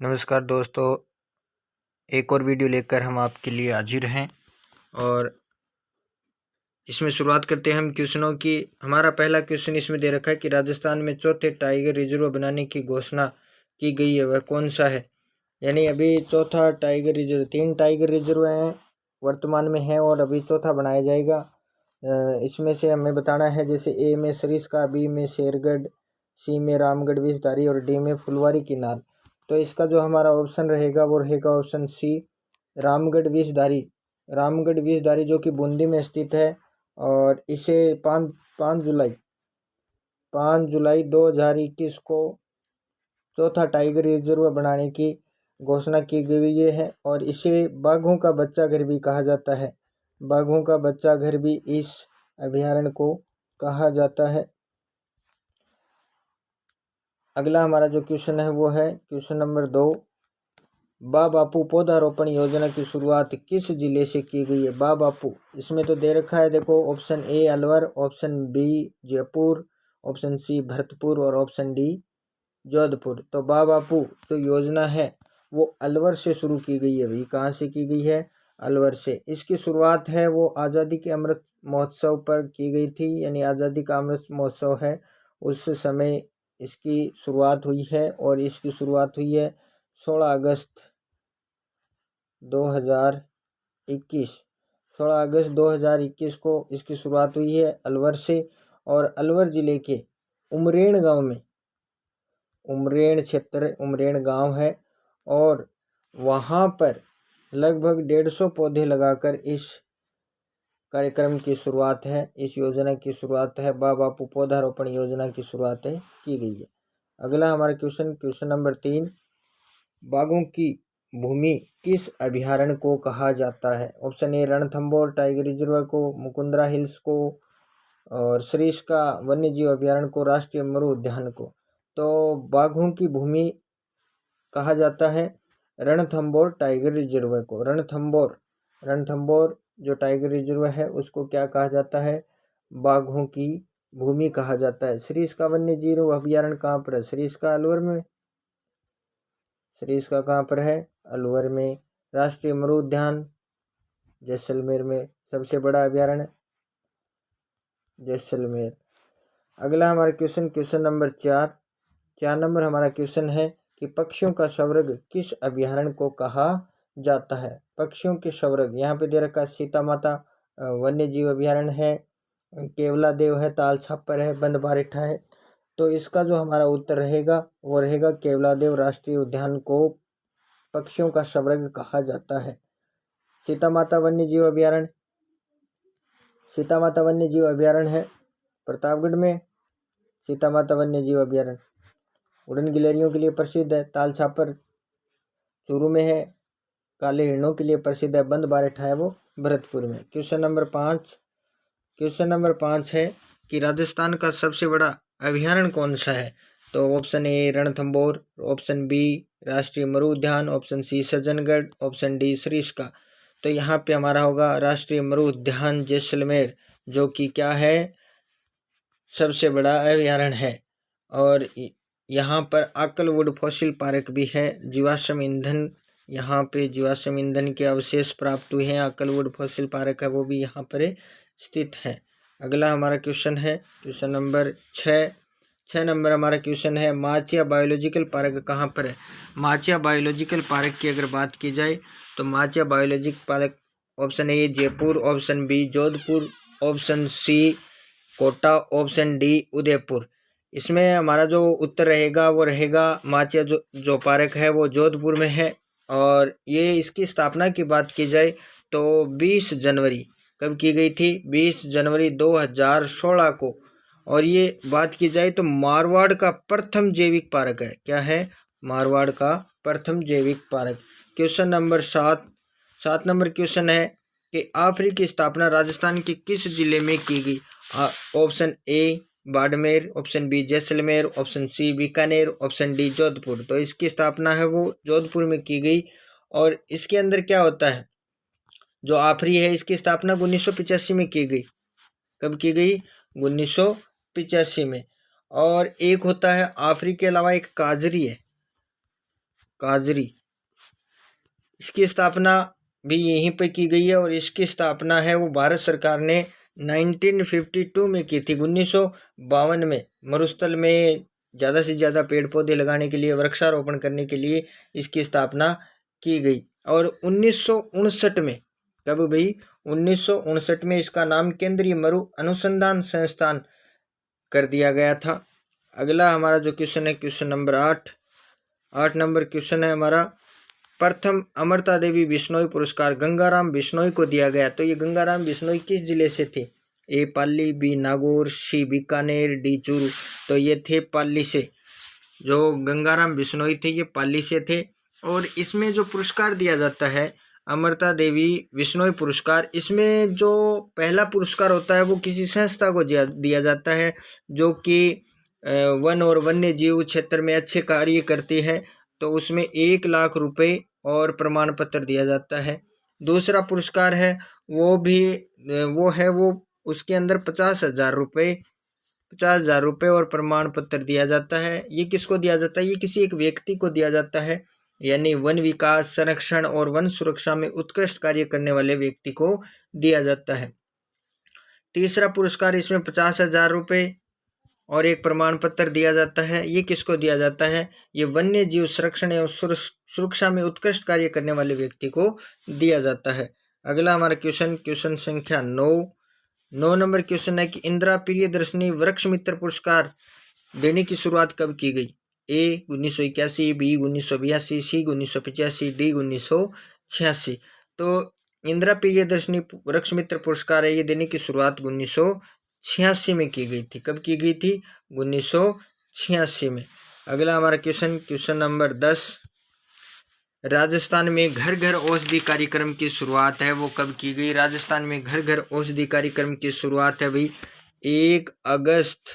नमस्कार दोस्तों, एक और वीडियो लेकर हम आपके लिए हाजिर हैं और इसमें शुरुआत करते हैं हम क्वेश्चनों की। हमारा पहला क्वेश्चन इसमें दे रखा है कि राजस्थान में चौथे टाइगर रिजर्व बनाने की घोषणा की गई है, वह कौन सा है। यानी अभी चौथा टाइगर रिजर्व, 3 टाइगर रिजर्व हैं वर्तमान में हैं और अभी चौथा बनाया जाएगा। इसमें से हमें बताना है, जैसे ए में सरिस्का, बी में शेरगढ़, सी में रामगढ़ विषधारी और डी में फुलवारी किनाल। तो इसका जो हमारा ऑप्शन रहेगा वो रहेगा ऑप्शन सी, रामगढ़ विषधारी। रामगढ़ विषधारी जो कि बूंदी में स्थित है और इसे 5 जुलाई 2021 को चौथा टाइगर रिजर्व बनाने की घोषणा की गई है और इसे बाघों का बच्चा घर भी कहा जाता है। बाघों का बच्चा घर भी इस अभयारण्य को कहा जाता है। अगला हमारा जो क्वेश्चन है वो है क्वेश्चन नंबर 2। बापू पौधारोपण योजना की शुरुआत किस जिले से की गई है। बापू, इसमें तो दे रखा है, देखो, option A Alwar, option B Jaipur, option C Bharatpur और ऑप्शन डी जोधपुर। तो बापू जो योजना है वो अलवर से शुरू की गई है। भाई कहाँ से की गई है? अलवर से। इसकी शुरुआत है वो आज़ादी के अमृत महोत्सव पर की गई थी, यानी आज़ादी का अमृत महोत्सव है उस समय इसकी शुरुआत हुई है और इसकी शुरुआत हुई है 16 अगस्त 2021। 16 अगस्त 2021 को इसकी शुरुआत हुई है अलवर से और अलवर ज़िले के उमरेण गांव में, उमरेण क्षेत्र, उमरेण गांव है और वहां पर लगभग 150 पौधे लगाकर इस कार्यक्रम की शुरुआत है, इस योजना की शुरुआत है, बापू पौधारोपण योजना की शुरुआत की गई है। अगला हमारा क्वेश्चन नंबर 3। बाघों की भूमि किस अभयारण्य को कहा जाता है। Option A Ranthambore tiger reserve को, मुकुंदरा हिल्स को और सरिस्का वन्य जीव अभयारण्य को, राष्ट्रीय मरु उद्यान को। तो बाघों की भूमि कहा जाता है रणथंभौर टाइगर रिजर्व को। रणथंभौर जो टाइगर रिजर्व है उसको क्या कहा जाता है? बाघों की भूमि कहा जाता है। सरिस्का वन्य जीव अभयारण्य कहाँ पर है? सरिस्का अलवर में। सरिस्का कहाँ पर है? अलवर में। राष्ट्रीय मरु उद्यान जैसलमेर में, सबसे बड़ा अभयारण्य जैसलमेर। अगला हमारा क्वेश्चन नंबर 4 नंबर हमारा क्वेश्चन है कि पक्षियों का स्वर्ग किस अभयारण्य को कहा जाता है। पक्षियों के स्वर्ग यहाँ पे दे रखा है, सीता माता वन्य जीव अभयारण्य है, केवला देव है, ताल छापर है, बंद बारिठा है। तो इसका जो हमारा उत्तर रहेगा वो रहेगा केवला देव राष्ट्रीय उद्यान को पक्षियों का स्वर्ग कहा जाता है। सीता माता वन्य जीव अभयारण्य, सीता माता वन्य जीव अभयारण्य है प्रतापगढ़ में। सीता माता वन्य जीव अभयारण्य उड़न गिलहरियों के लिए प्रसिद्ध है। ताल छापर चूरू में है। काले हिरणों के लिए प्रसिद्ध है। बंद बारिठा है वो भरतपुर में। क्वेश्चन नंबर 5 है कि राजस्थान का सबसे बड़ा अभयारण्य कौन सा है। तो option A Ranthambore, option B राष्ट्रीय मरु उद्यान, option C Sajjangarh, option D Sariska. तो यहाँ पे हमारा होगा राष्ट्रीय मरु उद्यान जैसलमेर, जो कि क्या है, सबसे बड़ा अभयारण्य है। और यहाँ पर आकलवुड फॉसिल पार्क भी है। जीवाश्म ईंधन, यहाँ पे जीवाश्म ईंधन के अवशेष प्राप्त हुए हैं। आकलवुड फॉसिल पार्क है वो भी यहाँ पर स्थित है। अगला हमारा क्वेश्चन है क्वेश्चन नंबर 6 नंबर हमारा क्वेश्चन है माचिया बायोलॉजिकल पार्क कहाँ पर है। माचिया बायोलॉजिकल पार्क की अगर बात की जाए तो Machia biological park, option A Jaipur, option B Jodhpur, option C Kota, option D Udaipur. इसमें हमारा जो उत्तर रहेगा वो रहेगा माचिया जो पार्क है वो जोधपुर में है। और ये इसकी स्थापना की बात की जाए तो 20 जनवरी कब की गई थी? 20 जनवरी 2016 को। और ये बात की जाए तो मारवाड़ का प्रथम जैविक पार्क है। क्या है? मारवाड़ का प्रथम जैविक park. Question number 7 number question है कि आफरी की स्थापना राजस्थान के किस जिले में की गई। Option A Barmer, option B Jaisalmer, option C Bikaner, option D Jodhpur. तो इसकी स्थापना है वो जोधपुर में की गई। और इसके अंदर क्या होता है, जो आफरी है इसकी स्थापना 1985 में की गई। कब की गई? 1985 में। और एक होता है आफरी के अलावा एक काजरी है। काजरी, इसकी स्थापना भी यहीं पे की गई है और इसकी स्थापना है वो भारत सरकार ने 1952 में की थी। 1952 में मरुस्थल में ज़्यादा से ज़्यादा पेड़ पौधे लगाने के लिए, वृक्षारोपण करने के लिए इसकी स्थापना की गई। और 1959 में, कब भाई, 1959 में इसका नाम केंद्रीय मरु अनुसंधान संस्थान कर दिया गया था। अगला हमारा जो क्वेश्चन है, क्वेश्चन नंबर 8 नंबर क्वेश्चन है हमारा, प्रथम अमृता देवी बिश्नोई पुरस्कार गंगाराम बिश्नोई को दिया गया। तो ये गंगाराम बिश्नोई किस जिले से थे? ए पाली, बी नागौर, सी बीकानेर, डी चूरू। तो ये थे पाली से, जो गंगाराम बिश्नोई थे ये पाली से थे। और इसमें जो पुरस्कार दिया जाता है अमृता देवी बिश्नोई पुरस्कार, इसमें जो पहला पुरस्कार होता है वो किसी संस्था को दिया जाता है जो कि वन और वन्य जीव क्षेत्र में अच्छे कार्य करती है। तो उसमें 1 लाख रुपए और प्रमाण पत्र दिया जाता है। दूसरा पुरस्कार है वो उसके अंदर 50,000 रुपए और प्रमाण पत्र दिया जाता है। ये किसको दिया जाता है? ये किसी एक व्यक्ति को दिया जाता है, यानी वन विकास, संरक्षण और वन सुरक्षा में उत्कृष्ट कार्य करने वाले व्यक्ति को दिया जाता है। तीसरा पुरस्कार, इसमें 50,000 रुपए और एक प्रमाण पत्र दिया जाता है। ये किसको दिया जाता है? ये वन्य जीव संरक्षण एवं सुरक्षा में उत्कृष्ट कार्य करने वाले व्यक्ति को दिया जाता है। अगला हमारा क्वेश्चन संख्या 9 नंबर क्वेश्चन है कि इंदिरा प्रियदर्शनी वृक्ष मित्र पुरस्कार देने की शुरुआत कब की गई? ए 1981, बी 1982, सी 1985, डी 1986। तो इंदिरा प्रियदर्शनी वृक्ष मित्र पुरस्कार है, ये देने की शुरुआत 1986 में की गई थी। कब की गई थी? 1986 में। अगला हमारा क्वेश्चन नंबर 10, राजस्थान में घर घर औषधि कार्यक्रम की शुरुआत है वो कब की गई? राजस्थान में घर घर औषधि कार्यक्रम की शुरुआत है भाई 1 अगस्त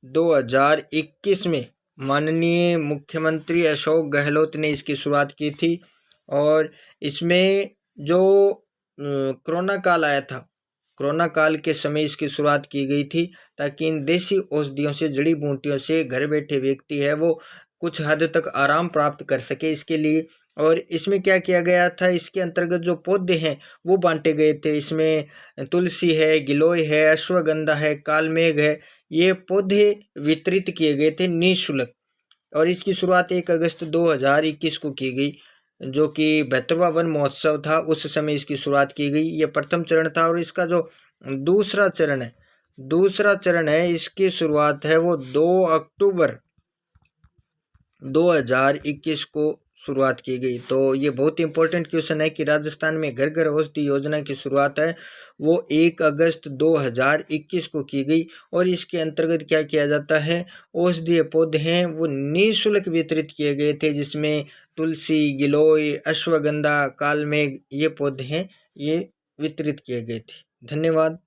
2021 में माननीय मुख्यमंत्री अशोक गहलोत ने इसकी शुरुआत की थी। और इसमें जो कोरोना काल आया था, कोरोना काल के समय इसकी शुरुआत की गई थी, ताकि इन देसी औषधियों से, जड़ी बूटियों से घर बैठे व्यक्ति है वो कुछ हद तक आराम प्राप्त कर सके, इसके लिए। और इसमें क्या किया गया था, इसके अंतर्गत जो पौधे हैं वो बांटे गए थे। इसमें तुलसी है, गिलोय है, अश्वगंधा है, कालमेघ है, ये पौधे वितरित किए गए थे निःशुल्क। और इसकी शुरुआत 1 अगस्त 2021 को की गई, जो कि 72वां वन महोत्सव था, उस समय इसकी शुरुआत की गई। ये प्रथम चरण था। और इसका जो दूसरा चरण है इसकी शुरुआत है वो 2 अक्टूबर 2021 को शुरुआत की गई। तो ये बहुत इंपॉर्टेंट क्वेश्चन है कि राजस्थान में घर घर औषधि योजना की शुरुआत है वो 1 अगस्त 2021 को की गई। और इसके अंतर्गत क्या किया जाता है, औषधीय पौधे हैं वो निःशुल्क वितरित किए गए थे, जिसमें तुलसी, गिलोय, अश्वगंधा, कालमेघ ये पौधे हैं ये वितरित किए गए थे। धन्यवाद।